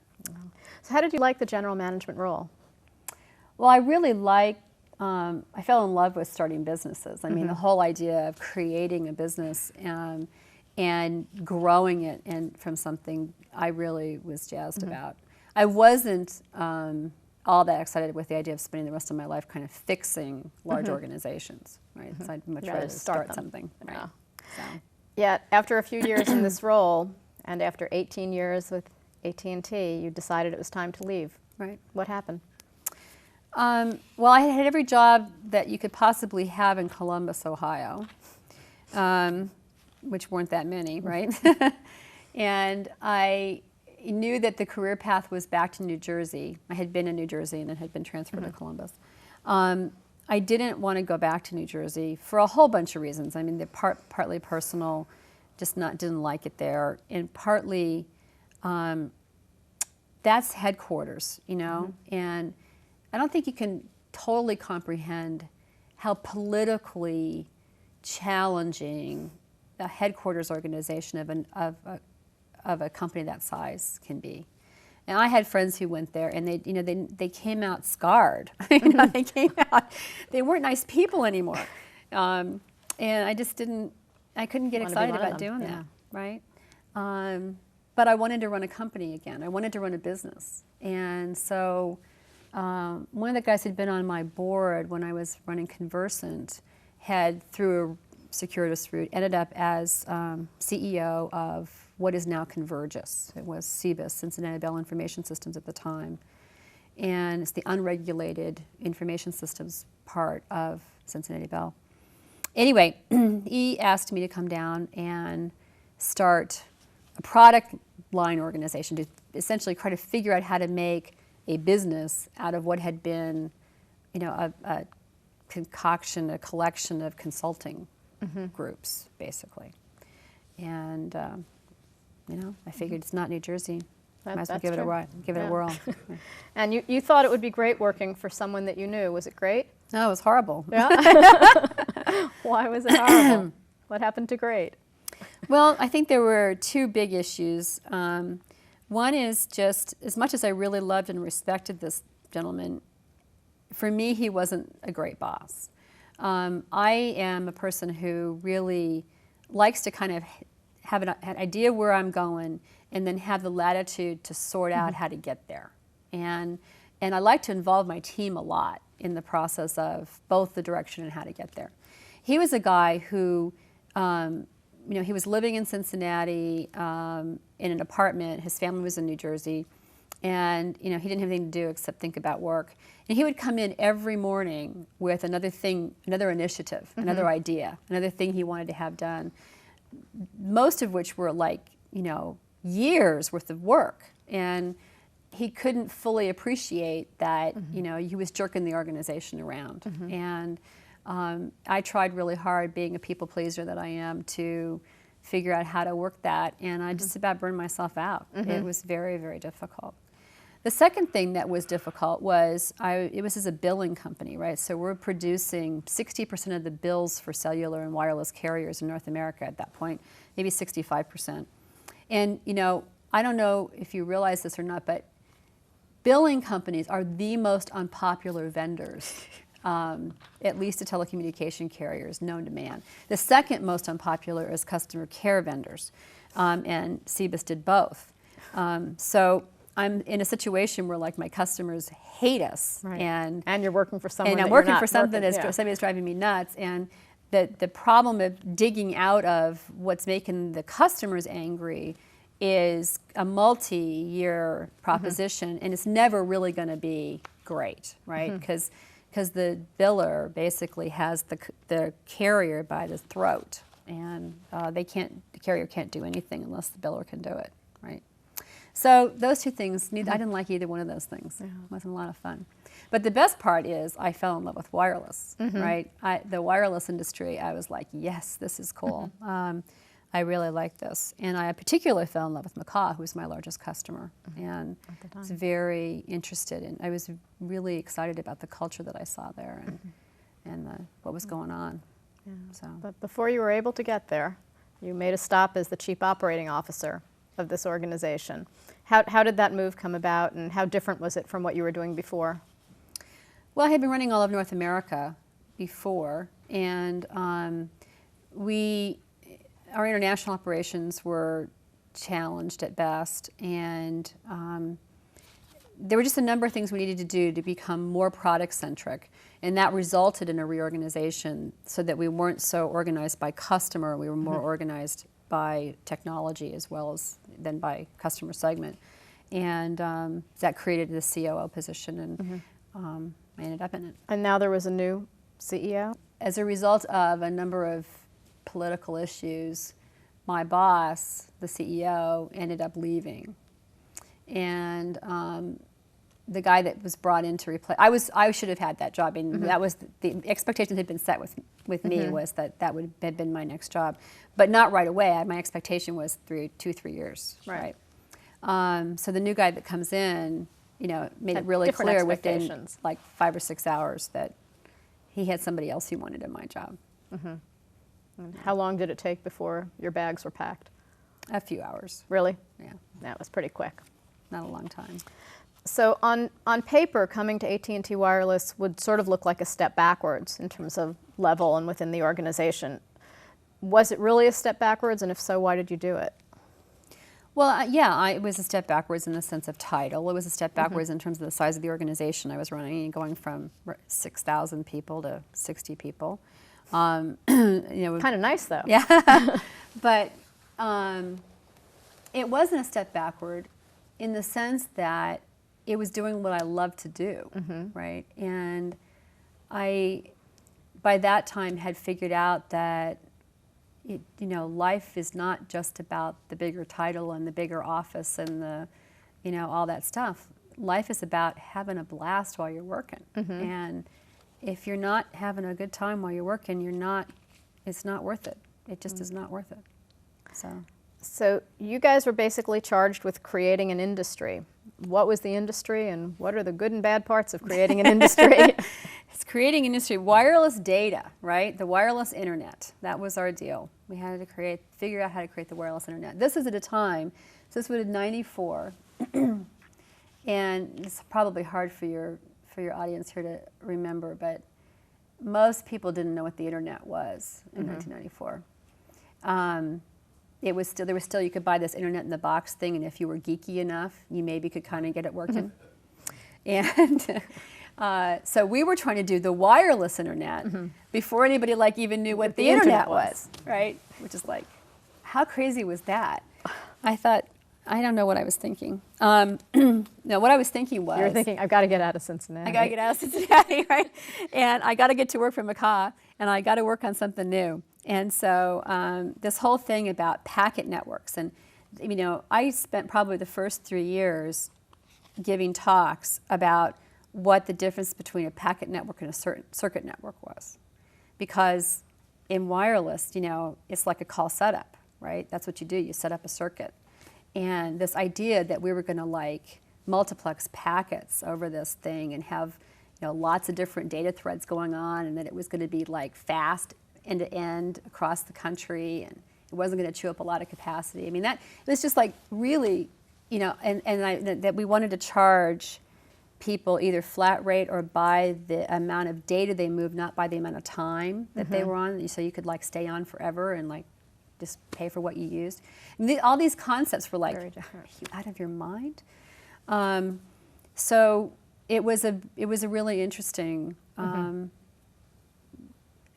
[SPEAKER 2] So how did you like the general management role?
[SPEAKER 3] Well, I really liked I fell in love with starting businesses. I mean, the whole idea of creating a business and growing it from something I really was jazzed about. I wasn't all that excited with the idea of spending the rest of my life kind of fixing large organizations, right? So I'd much rather start something. Right? So.
[SPEAKER 2] Yet, after a few years in this role, and after 18 years with AT&T, you decided it was time to leave.
[SPEAKER 3] Right.
[SPEAKER 2] What happened?
[SPEAKER 3] Well, I had every job that you could possibly have in Columbus, Ohio, which weren't that many, right? And I knew that the career path was back to New Jersey. I had been in New Jersey and then had been transferred to Columbus. I didn't want to go back to New Jersey for a whole bunch of reasons. I mean, partly personal, didn't like it there, and partly that's headquarters, you know, and I don't think you can totally comprehend how politically challenging a headquarters organization of a company that size can be. And I had friends who went there, and they came out scarred. They came out, they weren't nice people anymore, and I couldn't get excited about doing that, right? But I wanted to run a company again. I wanted to run a business, and so one of the guys who'd been on my board when I was running Conversant had, through a circuitous route, ended up as CEO of what is now Convergys. It was CBIS, Cincinnati Bell Information Systems at the time. And it's the unregulated information systems part of Cincinnati Bell. Anyway, he asked me to come down and start a product line organization to essentially try to figure out how to make a business out of what had been, a concoction, a collection of consulting groups, basically. And I figured it's not New Jersey. Might as well give it a whirl.
[SPEAKER 2] And you thought it would be great working for someone that you knew. Was it great?
[SPEAKER 3] No, it was horrible.
[SPEAKER 2] Yeah. Why was it horrible? What happened to great?
[SPEAKER 3] Well, I think there were two big issues. One is just, as much as I really loved and respected this gentleman, for me, he wasn't a great boss. I am a person who really likes to kind of have an idea where I'm going and then have the latitude to sort out how to get there. And I like to involve my team a lot in the process of both the direction and how to get there. He was a guy who, he was living in Cincinnati in an apartment. His family was in New Jersey. And he didn't have anything to do except think about work. And he would come in every morning with another thing, another initiative, another idea, another thing he wanted to have done, most of which were like, years worth of work. And he couldn't fully appreciate that, he was jerking the organization around. And I tried really hard, being a people pleaser that I am, to figure out how to work that, and I just about burned myself out. It was very, very difficult. The second thing that was difficult was, it was as a billing company, right? So we're producing 60% of the bills for cellular and wireless carriers in North America at that point, maybe 65%. And, I don't know if you realize this or not, but billing companies are the most unpopular vendors, at least to telecommunication carriers, known to man. The second most unpopular is customer care vendors, and CBIS did both. So I'm in a situation where, like, my customers hate us,
[SPEAKER 2] right.
[SPEAKER 3] and
[SPEAKER 2] you're working for someone.
[SPEAKER 3] And I'm working for something that's somebody that's driving me nuts, and the problem of digging out of what's making the customers angry is a multi-year proposition, and it's never really going to be great, right? Because the biller basically has the carrier by the throat, and the carrier can't do anything unless the biller can do it, right? So those two things, I didn't like either one of those things. It wasn't a lot of fun. But the best part is I fell in love with wireless, right? The wireless industry, I was like, yes, this is cool. I really like this. And I particularly fell in love with McCaw, who was my largest customer, and was very interested in. I was really excited about the culture that I saw there and what was going on.
[SPEAKER 2] Yeah.
[SPEAKER 3] So.
[SPEAKER 2] But before you were able to get there, you made a stop as the Chief Operating Officer of this organization. How did that move come about, and how different was it from what you were doing before?
[SPEAKER 3] Well, I had been running all of North America before, and our international operations were challenged at best, and there were just a number of things we needed to do to become more product-centric, and that resulted in a reorganization so that we weren't so organized by customer, we were more organized by technology as well as then by customer segment. And that created the COO position, and I ended up in it.
[SPEAKER 2] And now there was a new CEO?
[SPEAKER 3] As a result of a number of political issues, my boss, the CEO, ended up leaving. And the guy that was brought in to replace, I should have had that job. And that was the expectation that had been set with me was that would have been my next job. But not right away. My expectation was 2-3 years.
[SPEAKER 2] Right.
[SPEAKER 3] So the new guy that comes in, made
[SPEAKER 2] Had
[SPEAKER 3] it really
[SPEAKER 2] different
[SPEAKER 3] clear within
[SPEAKER 2] expectations.
[SPEAKER 3] like 5 or 6 hours that he had somebody else he wanted in my job.
[SPEAKER 2] And how long did it take before your bags were packed?
[SPEAKER 3] A few hours.
[SPEAKER 2] Really?
[SPEAKER 3] Yeah,
[SPEAKER 2] That was pretty quick.
[SPEAKER 3] not a long time.
[SPEAKER 2] So on paper, coming to AT&T Wireless would sort of look like a step backwards in terms of level and within the organization. Was it really a step backwards, and if so, why did you do it?
[SPEAKER 3] Well, it was a step backwards in the sense of title. It was a step backwards in terms of the size of the organization I was running, going from 6,000 people to 60 people.
[SPEAKER 2] Kind of nice, though.
[SPEAKER 3] Yeah, but it wasn't a step backward in the sense that it was doing what I love to do, right? And I, by that time, had figured out that life is not just about the bigger title and the bigger office and the, all that stuff. Life is about having a blast while you're working. And if you're not having a good time while you're working, it's not worth it. It just is not worth it.
[SPEAKER 2] So you guys were basically charged with creating an industry. What was the industry, and what are the good and bad parts of creating an industry?
[SPEAKER 3] It's creating industry, wireless data, right? The wireless internet. That was our deal. We had to figure out how to create the wireless internet. This is at a time, so this was in '94, and it's probably hard for your audience here to remember, but most people didn't know what the internet was in 1994. There was still you could buy this internet in the box thing, and if you were geeky enough, you maybe could kind of get it working. And so we were trying to do the wireless internet before anybody even knew what the internet was, right? Which is how crazy was that? I thought, I don't know what I was thinking. No, what I was thinking was...
[SPEAKER 2] You were thinking, I've got to get out of Cincinnati.
[SPEAKER 3] I got to get out of Cincinnati, right? And I got to get to work for Macaw, and I got to work on something new. And so this whole thing about packet networks, and I spent probably the first 3 years giving talks about what the difference between a packet network and a circuit network was. Because in wireless, it's like a call setup, right? That's what you do, you set up a circuit. And this idea that we were going to multiplex packets over this thing and have lots of different data threads going on, and that it was going to be fast end to end across the country, and it wasn't going to chew up a lot of capacity. I mean, it was just really, that we wanted to charge people either flat rate or by the amount of data they moved, not by the amount of time that they were on, so you could stay on forever and just pay for what you used. And all these concepts were are you out of your mind? So it was a really interesting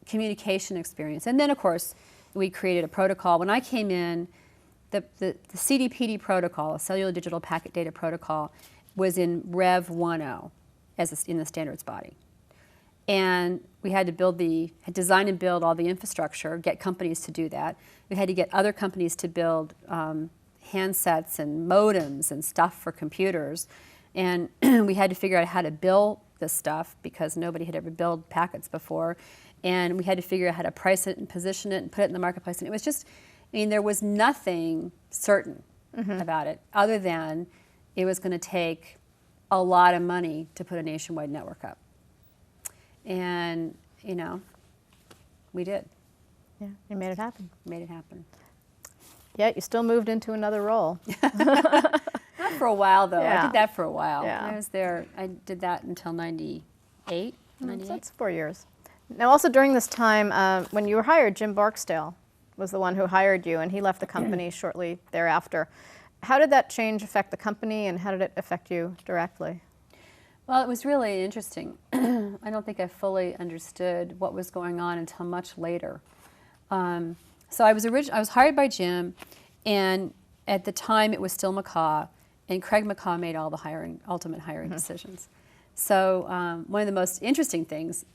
[SPEAKER 3] communication experience. And then, of course, we created a protocol. When I came in, the CDPD protocol, a cellular digital packet data protocol, was in Rev 1.0 in the standards body. And we had to design and build all the infrastructure, get companies to do that. We had to get other companies to build handsets and modems and stuff for computers. And we had to figure out how to bill this stuff because nobody had ever billed packets before. And we had to figure out how to price it and position it and put it in the marketplace. And it was just, there was nothing certain about it other than it was going to take a lot of money to put a nationwide network up. And, we did.
[SPEAKER 2] Yeah, you made it happen.
[SPEAKER 3] Made it happen.
[SPEAKER 2] Yeah, you still moved into another role.
[SPEAKER 3] Not for a while, though.
[SPEAKER 2] Yeah.
[SPEAKER 3] I did that for a while.
[SPEAKER 2] Yeah.
[SPEAKER 3] I did that until 98.
[SPEAKER 2] So that's 4 years. Now, also during this time, when you were hired, Jim Barkdale was the one who hired you, and he left the company shortly thereafter. How did that change affect the company, and how did it affect you directly?
[SPEAKER 3] Well, it was really interesting. I don't think I fully understood what was going on until much later. So I was hired by Jim, and at the time it was still Macaw, and Craig Macaw made all the ultimate hiring decisions. So one of the most interesting things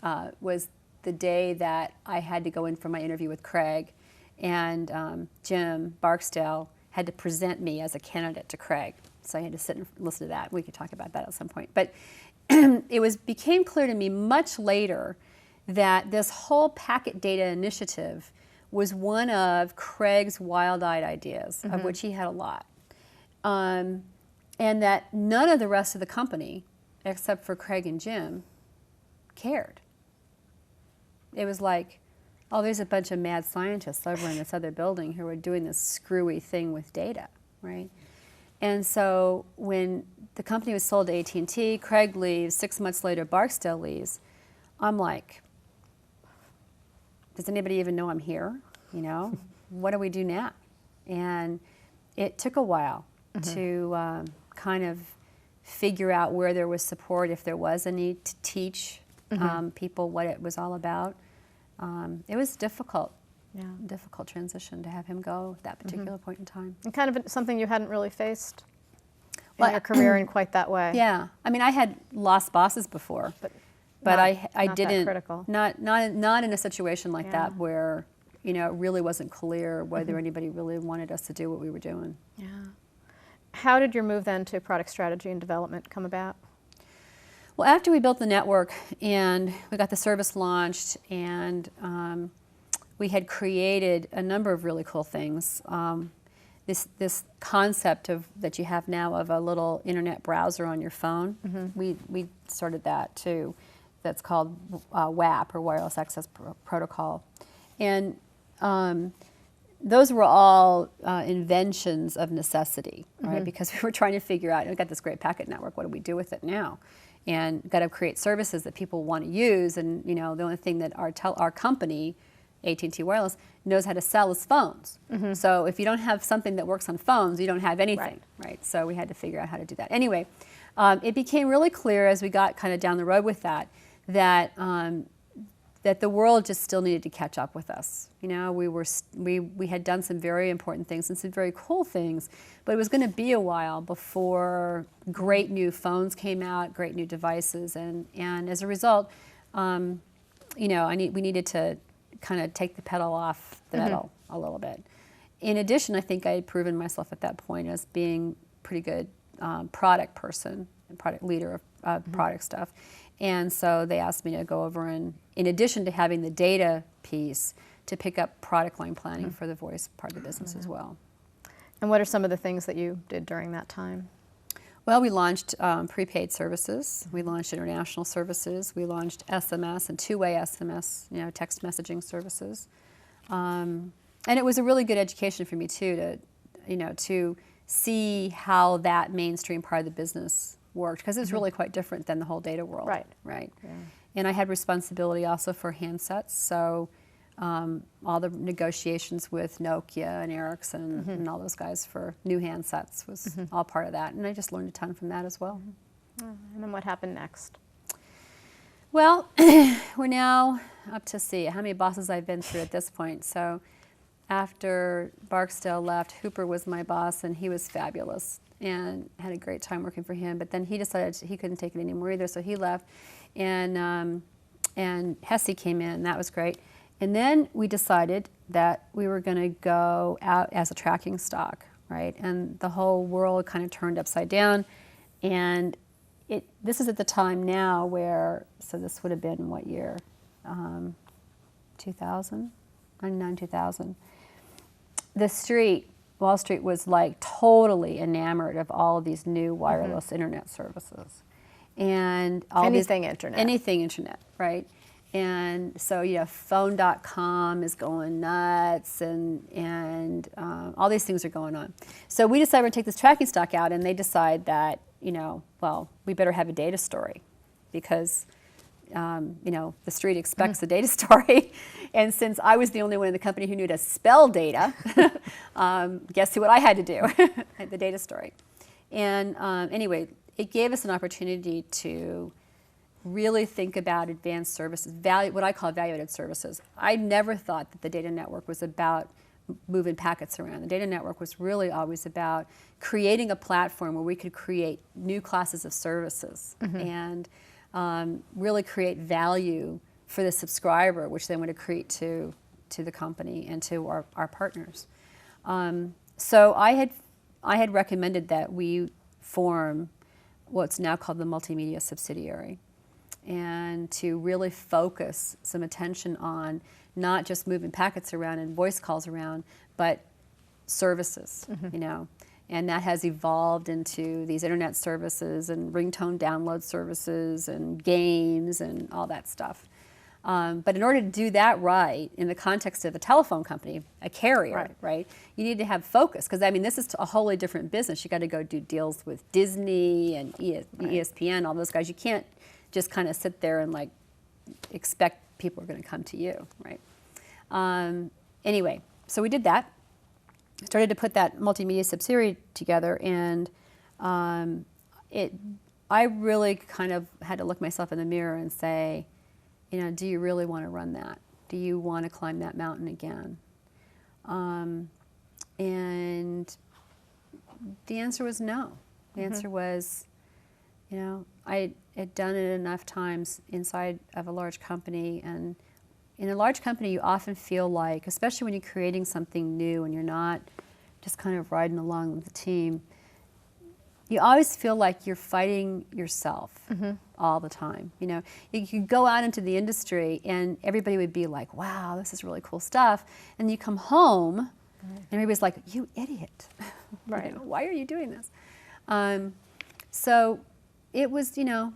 [SPEAKER 3] was the day that I had to go in for my interview with Craig, and Jim Barkdale had to present me as a candidate to Craig. So I had to sit and listen to that. We could talk about that at some point. But it became clear to me much later that this whole packet data initiative was one of Craig's wild-eyed ideas, of which he had a lot. And that none of the rest of the company, except for Craig and Jim, cared. It was like, oh, there's a bunch of mad scientists over in this other building who are doing this screwy thing with data, right? And so when the company was sold to AT&T, Craig leaves, 6 months later Barkdale leaves, I'm like, does anybody even know I'm here? You know, what do we do now? And it took a while to kind of figure out where there was support, if there was a need to teach people what it was all about. It was difficult transition to have him go at that particular point in time.
[SPEAKER 2] And kind of something you hadn't really faced in your career in quite that way.
[SPEAKER 3] Yeah, I mean, I had lost bosses before, but I didn't.
[SPEAKER 2] That critical.
[SPEAKER 3] Not in a situation like that where, you know, it really wasn't clear whether anybody really wanted us to do what we were doing.
[SPEAKER 2] Yeah. How did your move then to product strategy and development come about?
[SPEAKER 3] Well, after we built the network and we got the service launched, and we had created a number of really cool things. This concept that you have now of a little internet browser on your phone, we started that too. That's called WAP, or Wireless Access Protocol. And those were all inventions of necessity, right? Because we were trying to figure out, we got this great packet network, what do we do with it now? And got to create services that people want to use. And you know, the only thing that our company, AT&T Wireless, knows how to sell is phones. So if you don't have something that works on phones, you don't have anything, right? So we had to figure out how to do that. Anyway, it became really clear as we got kind of down the road with that, that the world just still needed to catch up with us. You know, we had done some very important things and some very cool things, but it was going to be a while before great new phones came out, great new devices, and as a result, you know, we needed to kind of take the pedal off the metal a little bit. In addition, I think I had proven myself at that point as being pretty good product person and product leader of product stuff. And so they asked me to go over and, in addition to having the data piece, to pick up product line planning for the voice part of the business as well.
[SPEAKER 2] And what are some of the things that you did during that time?
[SPEAKER 3] Well, we launched prepaid services. We launched international services. We launched SMS and two-way SMS, you know, text messaging services. And it was a really good education for me too, to see how that mainstream part of the business worked, because it's really quite different than the whole data world. Right. Yeah. And I had responsibility also for handsets, so all the negotiations with Nokia and Ericsson and all those guys for new handsets was all part of that, and I just learned a ton from that as well.
[SPEAKER 2] And then what happened next?
[SPEAKER 3] Well, we're now up to see how many bosses I've been through at this point. So after Barkdale left, Hooper was my boss, and he was fabulous and had a great time working for him. But then he decided he couldn't take it anymore either, so he left. And Hesse came in, and that was great. And then we decided that we were going to go out as a tracking stock, right? And the whole world kind of turned upside down. And this is at the time now where, so this would have been what year? 2000? 99, 2000. The street, Wall Street, was like totally enamored of all of these new wireless internet services. And all
[SPEAKER 2] anything
[SPEAKER 3] internet, right? And so, you know, phone.com is going nuts, and all these things are going on. So we decided we're going to take this tracking stock out, and they decide that, you know, well, we better have a data story, because you know, the street expects a data story. And since I was the only one in the company who knew to spell data, guess what I had to do? The data story. And anyway, it gave us an opportunity to really think about advanced services, what I call value-added services. I never thought that the data network was about moving packets around. The data network was really always about creating a platform where we could create new classes of services and really create value for the subscriber, which then would accrete to the company and to our partners. So I had recommended that we form what's now called the multimedia subsidiary, and to really focus some attention on not just moving packets around and voice calls around, but services, you know. And that has evolved into these internet services and ringtone download services and games and all that stuff. But in order to do that right, in the context of a telephone company, a carrier, right, you need to have focus. Because, I mean, this is a wholly different business. You got to go do deals with Disney and ESPN, all those guys. You can't just kind of sit there and, like, expect people are going to come to you, right? Anyway, so we did that. Started to put that multimedia subsidiary together, and I really kind of had to look myself in the mirror and say, you know, do you really want to run that? Do you want to climb that mountain again? And the answer was no. The answer was, you know, I had done it enough times inside of a large company, and in a large company you often feel like, especially when you're creating something new and you're not just kind of riding along with the team, you always feel like you're fighting yourself all the time. You know, you could go out into the industry and everybody would be like, wow, this is really cool stuff. And you come home and everybody's like, you idiot. Right. You know, why are you doing this? So it was, you know,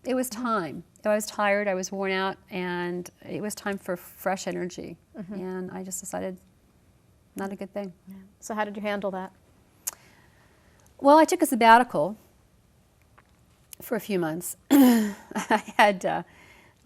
[SPEAKER 3] it was time. I was tired, I was worn out, and it was time for fresh energy. And I just decided, not a good thing.
[SPEAKER 2] Yeah. So how did you handle that?
[SPEAKER 3] Well, I took a sabbatical for a few months. I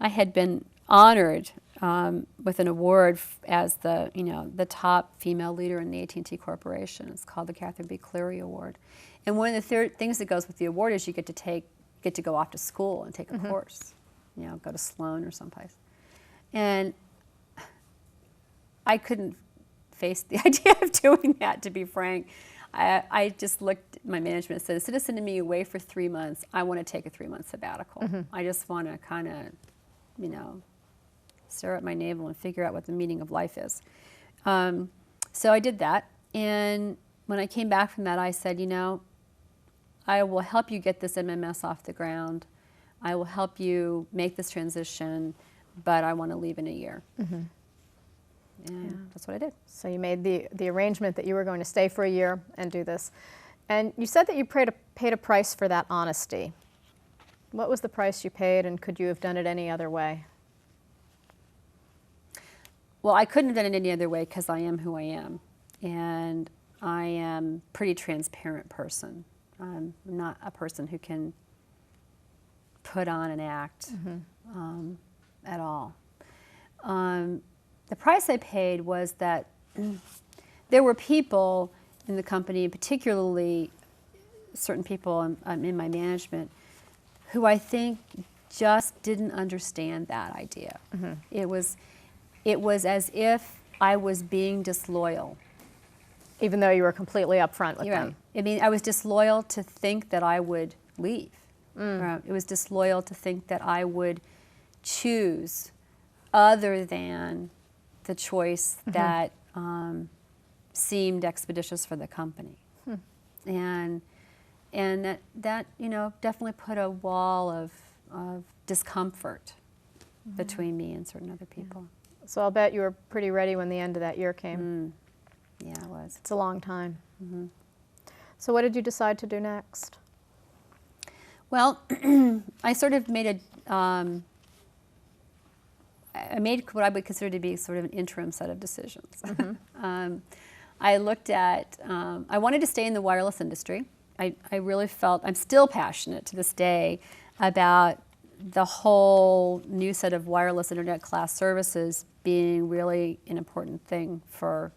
[SPEAKER 3] had been honored with an award as the top female leader in the AT&T Corporation. It's called the Catherine B. Cleary Award. And one of the things that goes with the award is you get to go off to school and take a course. You know, go to Sloan or someplace. And I couldn't face the idea of doing that, to be frank. I just looked at my management and said, instead of sending me away for 3 months, I want to take a 3-month sabbatical. I just want to kind of, you know, stare at my navel and figure out what the meaning of life is. So I did that. And when I came back from that, I said, you know, I will help you get this MMS off the ground. I will help you make this transition, but I want to leave in a year. And that's what I did.
[SPEAKER 2] So you made the arrangement that you were going to stay for a year and do this. And you said that you paid a price for that honesty. What was the price you paid, and could you have done it any other way?
[SPEAKER 3] Well, I couldn't have done it any other way because I am who I am. And I am a pretty transparent person. I'm not a person who can put on an act at all. The price I paid was that there were people in the company, particularly certain people in my management, who I think just didn't understand that idea. It was as if I was being disloyal.
[SPEAKER 2] Even though you were completely upfront with them.
[SPEAKER 3] I mean, I was disloyal to think that I would leave. It was disloyal to think that I would choose other than the choice that seemed expeditious for the company. And that you know, definitely put a wall of discomfort between me and certain other people.
[SPEAKER 2] So I'll bet you were pretty ready when the end of that year came.
[SPEAKER 3] Yeah, it was.
[SPEAKER 2] It's a long time. So what did you decide to do next?
[SPEAKER 3] Well, I sort of made I made what I would consider to be sort of an interim set of decisions. I looked at, I wanted to stay in the wireless industry. I really felt, I'm still passionate to this day about the whole new set of wireless internet class services being really an important thing for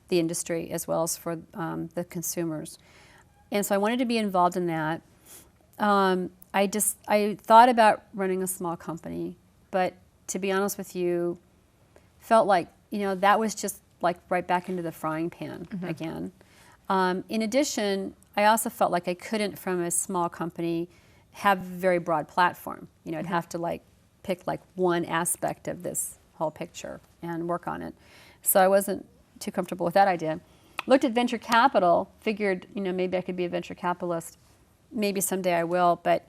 [SPEAKER 3] the industry as well as for the consumers. And so I wanted to be involved in that. I thought about running a small company, but to be honest with you, felt like, you know, that was just like right back into the frying pan again. In addition, I also felt like I couldn't, from a small company, have a very broad platform. You know, I'd have to like pick like one aspect of this whole picture and work on it. So I wasn't too comfortable with that idea. Looked at venture capital, figured, you know, maybe I could be a venture capitalist. Maybe someday I will, but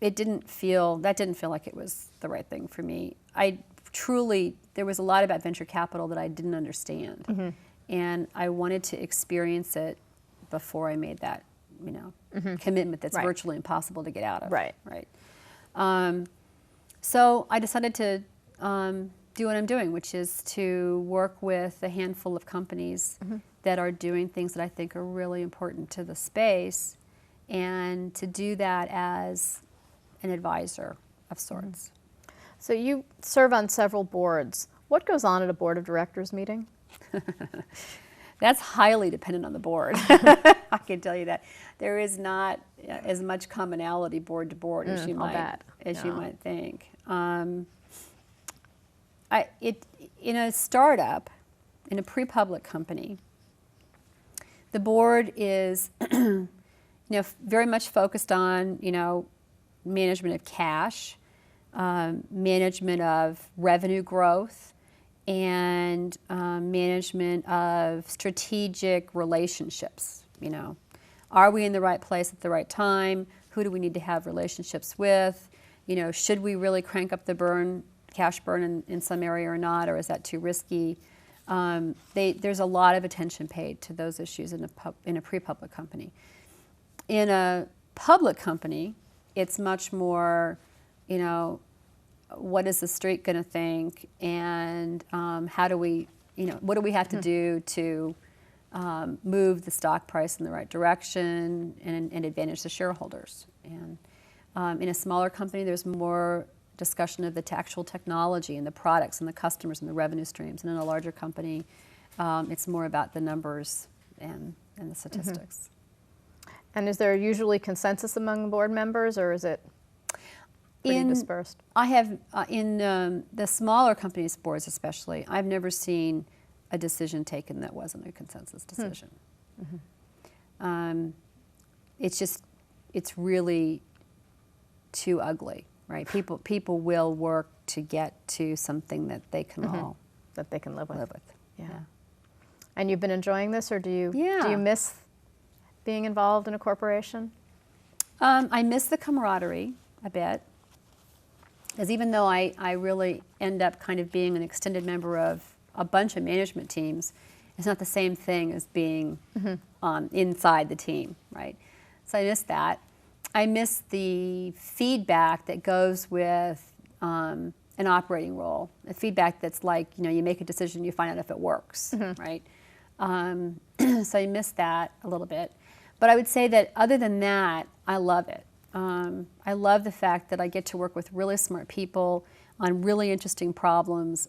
[SPEAKER 3] that didn't feel like it was the right thing for me. There was a lot about venture capital that I didn't understand. And I wanted to experience it before I made that, you know, commitment that's virtually impossible to get out of.
[SPEAKER 2] Right.
[SPEAKER 3] So I decided to do what I'm doing, which is to work with a handful of companies that are doing things that I think are really important to the space, and to do that as an advisor of sorts.
[SPEAKER 2] So you serve on several boards. What goes on at a board of directors meeting?
[SPEAKER 3] That's highly dependent on the board. I can tell you that. There is not as much commonality board to board as you might think. In a startup, in a pre-public company, the board is very much focused on management of cash, management of revenue growth, and management of strategic relationships. Are we in the right place at the right time? Who do we need to have relationships with? Should we really crank up the cash burn in some area or not, or is that too risky? There's a lot of attention paid to those issues in a pre-public company. In a public company, it's much more, what is the street going to think, and how do we, what do we have to do to move the stock price in the right direction and advantage the shareholders. And in a smaller company, there's more discussion of the actual technology and the products and the customers and the revenue streams. And in a larger company, it's more about the numbers and the statistics.
[SPEAKER 2] And is there usually consensus among board members, or is it pretty dispersed?
[SPEAKER 3] I have, in the smaller companies' boards especially, I've never seen a decision taken that wasn't a consensus decision. It's really too ugly, right? People will work to get to something that they can all
[SPEAKER 2] live with.
[SPEAKER 3] Yeah.
[SPEAKER 2] And you've been enjoying this, or do you miss being involved in a corporation?
[SPEAKER 3] I miss the camaraderie a bit, because even though I really end up kind of being an extended member of a bunch of management teams, it's not the same thing as being inside the team, right? So I miss that. I miss the feedback that goes with an operating role, a feedback that's like, you make a decision, you find out if it works, right? So I miss that a little bit. But I would say that other than that, I love it. I love the fact that I get to work with really smart people on really interesting problems.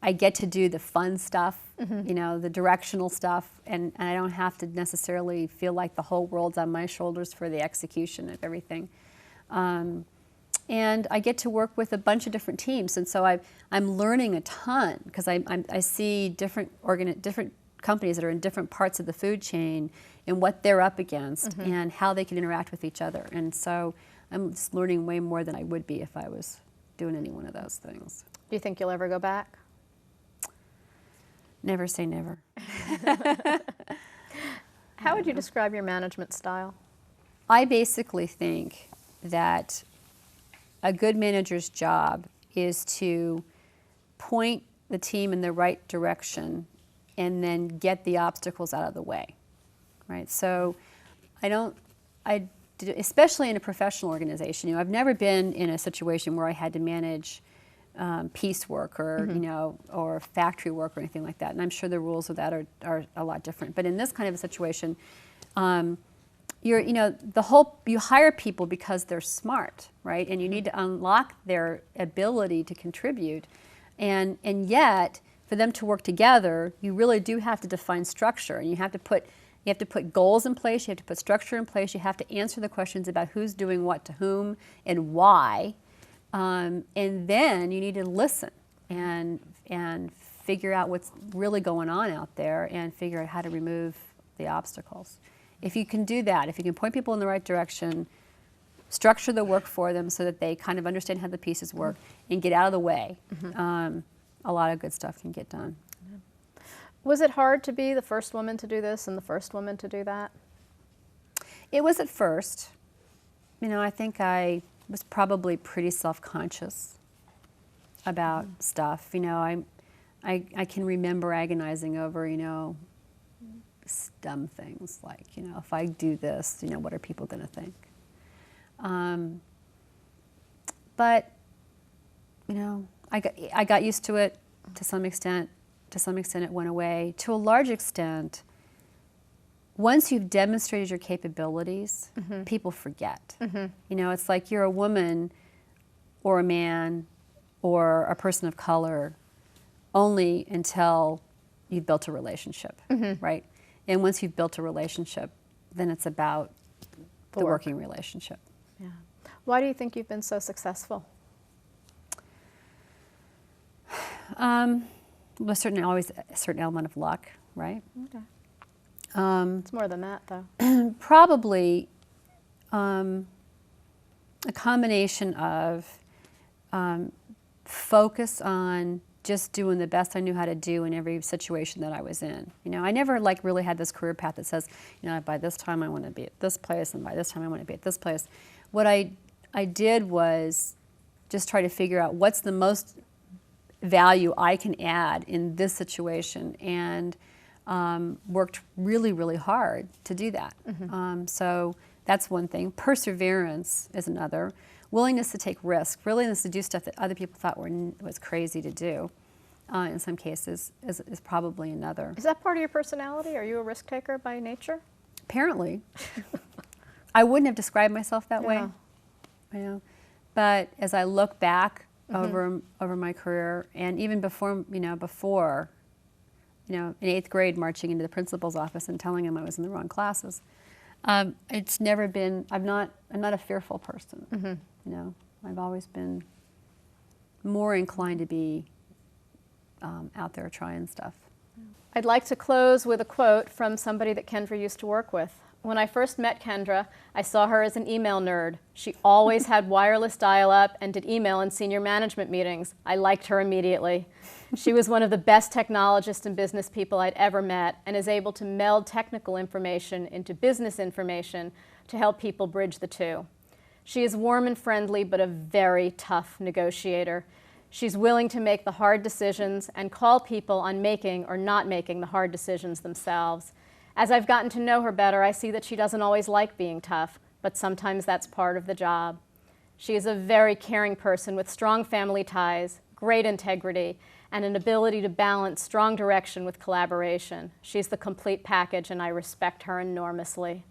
[SPEAKER 3] I get to do the fun stuff, the directional stuff, and I don't have to necessarily feel like the whole world's on my shoulders for the execution of everything. And I get to work with a bunch of different teams, and so I'm learning a ton, because I see different companies that are in different parts of the food chain and what they're up against and how they can interact with each other. And so I'm just learning way more than I would be if I was doing any one of those things.
[SPEAKER 2] Do you think you'll ever go back?
[SPEAKER 3] Never say never.
[SPEAKER 2] How would you describe your management style?
[SPEAKER 3] I basically think that a good manager's job is to point the team in the right direction and then get the obstacles out of the way, right? So especially in a professional organization, I've never been in a situation where I had to manage piecework or or factory work or anything like that, and I'm sure the rules of that are a lot different. But in this kind of a situation, you hire people because they're smart, right? And you need to unlock their ability to contribute, and yet for them to work together, you really do have to define structure, and you have to put goals in place, you have to put structure in place, you have to answer the questions about who's doing what to whom and why. And then you need to listen and figure out what's really going on out there and figure out how to remove the obstacles. If you can do that, if you can point people in the right direction, structure the work for them so that they kind of understand how the pieces work and get out of the way, a lot of good stuff can get done.
[SPEAKER 2] Was it hard to be the first woman to do this and the first woman to do that?
[SPEAKER 3] It was at first. You know, I think I was probably pretty self-conscious about stuff. You know, I can remember agonizing over, you know, dumb things like, you know, if I do this, you know, what are people going to think? But, you know, I got used to it to some extent. To some extent it went away. To a large extent, once you've demonstrated your capabilities, people forget. You know, it's like you're a woman or a man or a person of color only until you've built a relationship, right? And once you've built a relationship, then it's about the working relationship.
[SPEAKER 2] Yeah. Why do you think you've been so successful?
[SPEAKER 3] Well, certainly always a certain element of luck, right?
[SPEAKER 2] Okay. It's more than that, though.
[SPEAKER 3] Probably a combination of focus on just doing the best I knew how to do in every situation that I was in. You know, I never like really had this career path that says, you know, by this time I want to be at this place, and by this time I want to be at this place. What I did was just try to figure out what's the most value I can add in this situation, and worked really, really hard to do that. So that's one thing. Perseverance is another. Willingness to take risks, willingness to do stuff that other people thought was crazy to do, in some cases, is probably another.
[SPEAKER 2] Is that part of your personality? Are you a risk taker by nature?
[SPEAKER 3] Apparently. I wouldn't have described myself that way.
[SPEAKER 2] Yeah.
[SPEAKER 3] You know? But as I look back over my career, and even before, in 8th grade, marching into the principal's office and telling him I was in the wrong classes, it's never been. I'm not a fearful person. You know, I've always been more inclined to be out there trying stuff.
[SPEAKER 2] I'd like to close with a quote from somebody that Kendra used to work with. When I first met Kendra, I saw her as an email nerd. She always had wireless dial-up and did email in senior management meetings. I liked her immediately. She was one of the best technologists and business people I'd ever met, and is able to meld technical information into business information to help people bridge the two. She is warm and friendly, but a very tough negotiator. She's willing to make the hard decisions and call people on making or not making the hard decisions themselves. As I've gotten to know her better, I see that she doesn't always like being tough, but sometimes that's part of the job. She is a very caring person with strong family ties, great integrity, and an ability to balance strong direction with collaboration. She's the complete package, and I respect her enormously.